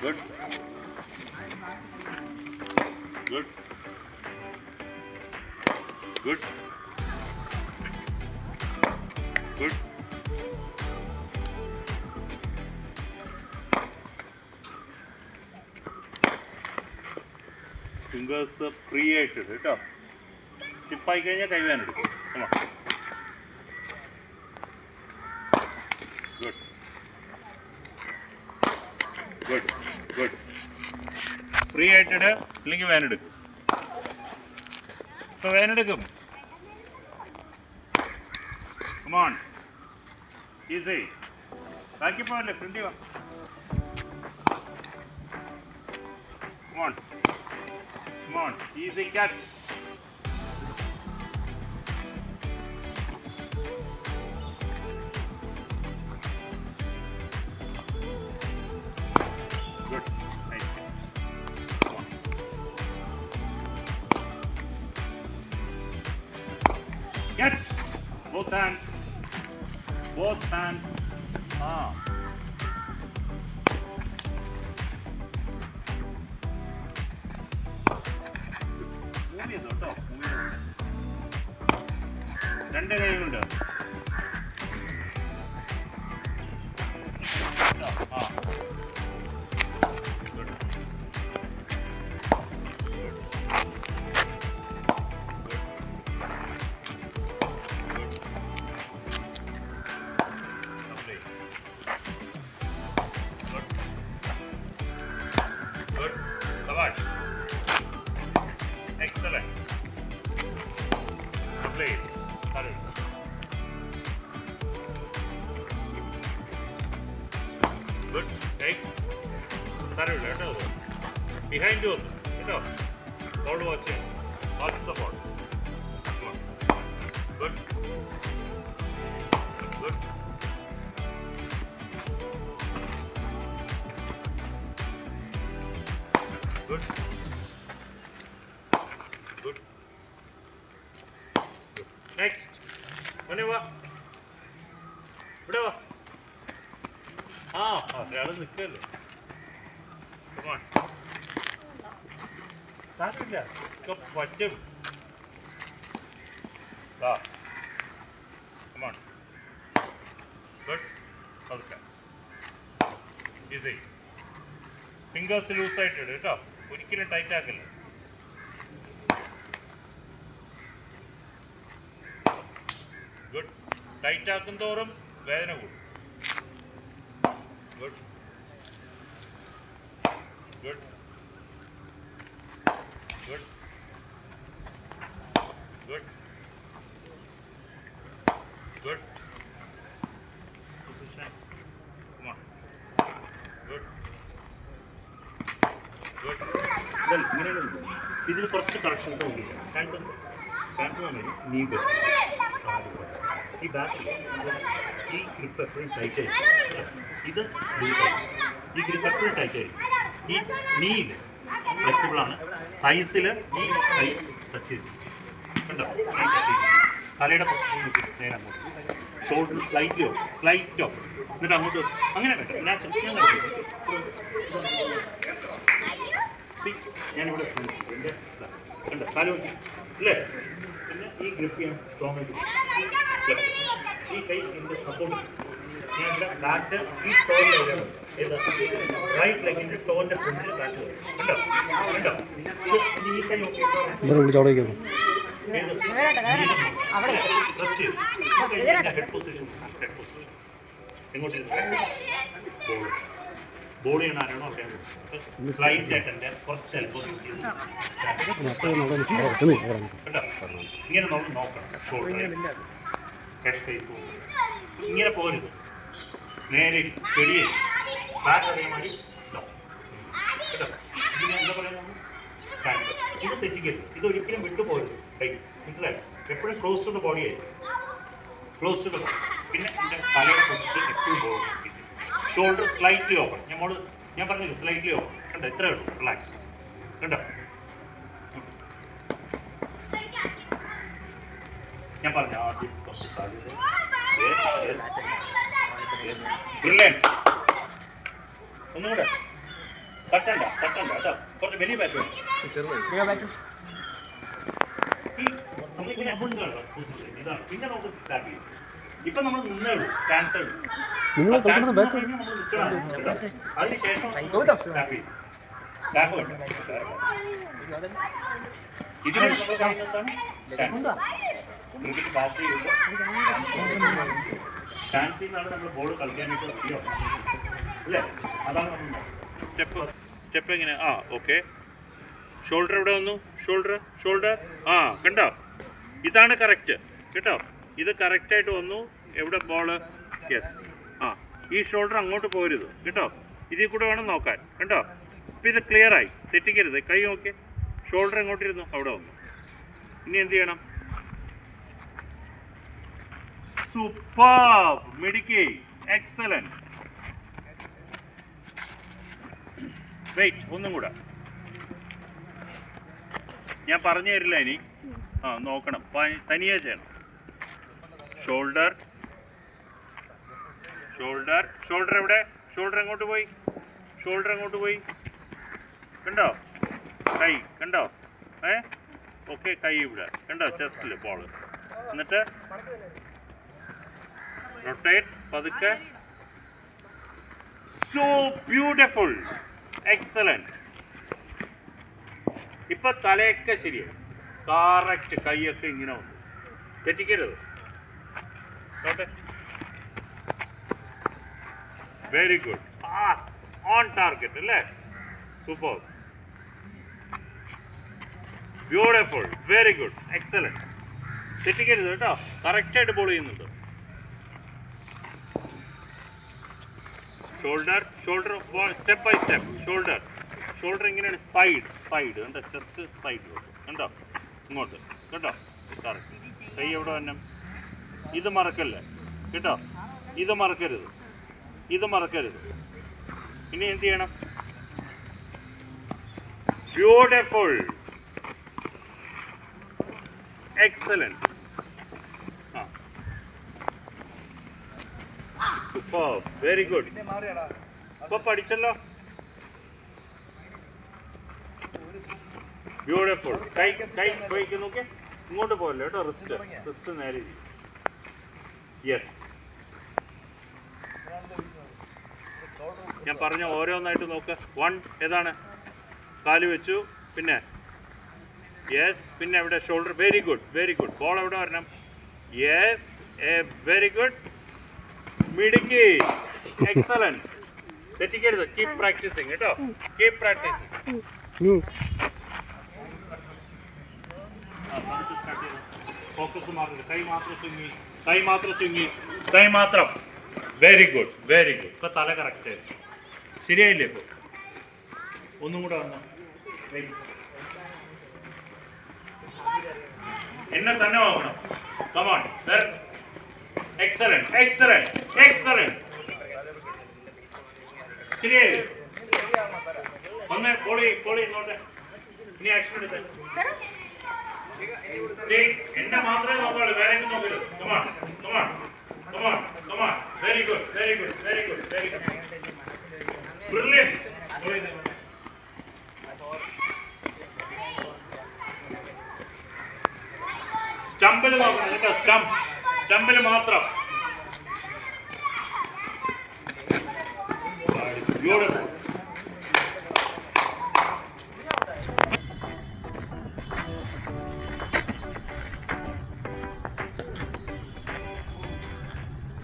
Good. Good. Good. Good. Fingers free ആയിട്ട് കേട്ടോ. സ്റ്റിഫായി കഴിഞ്ഞാൽ കൈവേനെടുക്കും. Good good good. ഫ്രീ ആയിട്ടിട്, ഇല്ലെങ്കിൽ വേനെടുക്കും. ഇപ്പോൾ വേനെടുക്കും. Come on, easy. ബാക്കി പോകല്ലേ, ഫ്രണ്ടി വാ. Come on come on, easy catch. Good. Nice. Come on. Get both hands. Both hands. Move it out. രണ്ട് കൈകളുണ്ട്. Good. Sabash. Excellent. Play. Hurry. Good. Take. Sorry, let go. Behind you. Get off. Ball watching. Watch the ball. Come on. Good. Good. Good. Good. Next. One over. Whatever. ഒരാൾ നിൽക്കല്ലേ. Come on. സാരമില്ല, ഒക്കെ പറ്റും. Come on. Good. Okay. Easy. Fingers ലൂസായിട്ട് ഇട് കേട്ടോ, ഒരിക്കലും tight ആക്കില്ല. Good. Tight ആക്കും തോറും വേദന കൂടും. Good good good good good. Position. Come on. Good. Good. ഇങ്ങനെയാണ്. ഇതിൽ കുറച്ച് കറക്ഷൻസ് ഉണ്ട്. സ്റ്റാൻസ് പറഞ്ഞാൽ നീ ഈ ബാക്കിൽ ഈ ഗ്രിപ്പ് എപ്പോഴും ടൈറ്റ് ആയിരിക്കും. ഇത് ലൂസായിരിക്കും. ഈ ഗ്രിപ്പ് എപ്പോഴും ടൈറ്റ് ആയിരിക്കും. ഈ നീയിൽ ഫ്ലെക്സിബിളാണ്. തൈസിൽ ഈ കൈ ടച്ച് ചെയ്തു കണ്ടോ, തലയുടെ പൊസിഷൻ നേരെ അങ്ങോട്ട്, ഷോൾഡർ സ്ലൈറ്റ് ഓഫ് എന്നിട്ട് അങ്ങോട്ട് അങ്ങനെ പറ്റും. ഞാനിവിടെ ശ്രമിച്ചിട്ടുണ്ട്. കണ്ടോ, കാല് നോക്കി അല്ലേ. പിന്നെ ഈ ഗ്രിപ്പ് ഞാൻ സ്ട്രോങ് ആയിട്ട് ഈ കൈ എൻ്റെ സപ്പോർട്ട്. ഞാൻ ഇവിടെ ബാറ്റ് ഈ ടോയിൻ്റെ റൈറ്റ് ലെഗിൻ്റെ ടോയിൻ്റെ ഫ്രണ്ടിൽ ബാറ്റ് കണ്ടോ കണ്ടോ. ഈ കൈ ഹെഡ് പൊസിഷൻ എങ്ങോട്ട് ബോഡി ആണോ അവിടെ സ്ലൈറ്റ് ആയിട്ട് എൻ്റെ കുറച്ച് എൽബോ കണ്ടോ. ഇങ്ങനെ നമ്മൾ നോക്കണം. ഷോൾഡർ ഹെഡ് ഫേസ് ഇങ്ങനെ പോരുത്, നേരെ സ്റ്റഡി ബാക്ക് അതേമാതിരി കേട്ടോ. ഇതിന് എന്താ പറയുക, സ്റ്റാൻസ്. ഇത് തെറ്റിക്കരുത്, ഇതൊരിക്കലും വിട്ടുപോകരുത്. കൈ മനസ്സിലായി, എപ്പോഴും ക്ലോസ് ടു ദ ബോഡി ആയിരിക്കും, ക്ലോസ് ടു ദ ബോഡി. പിന്നെ എൻ്റെ തലയുടെ പൊസിഷൻ എപ്പോഴും പോകും. Shoulder slightly open. ഞാൻ പറഞ്ഞില്ല സ്ലൈറ്റ്ലി ഓപ്പൺ. കണ്ടോ, ഇത്രയേ ഉള്ളൂ. റിലാക്സ് കണ്ടോ. ഞാൻ പറഞ്ഞ ആദ്യം കുറച്ച് സാധ്യത. ഒന്നുകൂടെ തട്ടണ്ട കേട്ടോ, കുറച്ച് വലിയ ബാറ്റ് വേണം. ഇതാണ് പിന്നെ നമുക്ക് ടാപ്പ് ചെയ്യും. ഇപ്പൊ നമ്മൾ നിന്നേ ഉള്ളൂ, സ്റ്റാൻസേ ഉള്ളൂ. അതിനുശേഷം ടാപ്പ് ചെയ്യും. ടാപ്പ് വേണ്ട. ഇതിന് നമ്മൾ പറയുന്നത് എന്താണ്? ക്രിക്കറ്റ് ബാറ്റ് ചെയ്യുമ്പോൾ സ്റ്റാൻസിൽ നിന്നാണ് നമ്മൾ ബോൾ കളിക്കാനായിട്ട് അറിയോ അല്ലേ? അതാണ് നമ്മൾ സ്റ്റെപ്പ് എങ്ങനെ? ആ ഓക്കെ. ഷോൾഡർ എവിടെ വന്നു? ഷോൾഡർ ആ കണ്ടോ, ഇതാണ് കറക്റ്റ് കേട്ടോ. ഇത് കറക്റ്റായിട്ട് വന്നു. എവിടെ ബോള്? യെസ്. ആ ഈ ഷോൾഡർ അങ്ങോട്ട് പോരുത് കേട്ടോ, ഇതിൽ കൂടെ വേണം നോക്കാൻ കണ്ടോ. ഇപ്പം ഇത് ക്ലിയറായി, തെറ്റിക്കരുത്. കൈ നോക്കി, ഷോൾഡർ എങ്ങോട്ടിരുന്നു? അവിടെ വന്നു. ഇനി എന്ത് ചെയ്യണം? സൂപ്പർബ്, മിടുക്കി, എക്സലന്റ്. വെയിറ്റ്, ഒന്നും കൂടെ ഞാൻ പറഞ്ഞു തരില്ല ഇനി. ആ നോക്കണം, തനിയെ ചെയ്യണം. ഷോൾഡർ എവിടെ? ഷോൾഡർ എങ്ങോട്ട് പോയി? കണ്ടോ കൈ? കണ്ടോ? ഓക്കെ, കൈ ഇവിടെ കണ്ടോ, ചെസ്റ്റിൽ ബോൾ. എന്നിട്ട് റൊട്ടേറ്റ് പതുക്കെ. So beautiful, excellent. ഇപ്പൊ തലയൊക്കെ ശരിയായി, കറക്റ്റ്. കൈയൊക്കെ ഇങ്ങനെ വന്നു, തെറ്റിക്കരുത്. Very good. ഓൺ ടാർഗറ്റ് അല്ലേ? Super, beautiful, very good, excellent. തെറ്റിക്കരുത് കേട്ടോ, കറക്റ്റായിട്ട് ബോൾ ചെയ്യുന്നുണ്ട്. Shoulder step by step. Shoulder ഇങ്ങനെയാണ്, സൈഡ് കണ്ടോ, ചെസ്റ്റ് സൈഡ് കണ്ടോ, ഇങ്ങോട്ട് കേട്ടോ, കറക്റ്റ്. കൈ എവിടെ തന്നെ? ഇത് മറക്കല്ലേ കേട്ടോ, ഇത് മറക്കരുത്. ഇനി എന്ത് ചെയ്യണം? Beautiful, excellent. Super, very good. ഇപ്പൊ പഠിച്ചല്ലോ. ബ്യൂട്ടിഫുൾ. കൈ നോക്കി, ഇങ്ങോട്ട് പോകല്ലേ കേട്ടോ. റിസ്റ്റ് നേരെ. യെസ്, ഞാൻ പറഞ്ഞ ഓരോന്നായിട്ട് നോക്ക്. 1 ഏതാണ്? കാല് വെച്ചു. പിന്നെ യെസ്, പിന്നെ എവിടെ? ഷോൾഡർ. Very good. ബോൾ എവിടെ വരണം? യെസ്, വെരി ഗുഡ്, മിടുക്കി, എക്സലന്റ്. തെറ്റിക്കരുത്. കീപ് പ്രാക്ടീസിങ് കേട്ടോ, കീപ് പ്രാക്ടീസിങ്. ഫോക്കസ് മാറുന്നത്. കൈ മാത്രം. Very good. ഇപ്പൊ തല കറക്റ്റ് ശരിയായില്ലേ? ഇപ്പൊ ഒന്നും കൂടെ വന്നോ. എന്നെ തന്നെ നോക്കണം. Come on, excellent. ശരിയായില്ലേ? ഒന്ന് പോളി ഇങ്ങോട്ടെ. ഇനി ആക്ഷൻ എടുത്ത്. എന്നെ മാത്രമേ നോക്കാളൂ, വേറെ എങ്ങും നോക്കരുത്. കമോൺ. Very good. ബ്രില്യന്റ്. സ്റ്റംപിൽ നോക്കണം കേട്ടോ, സ്റ്റംപിൽ മാത്രം.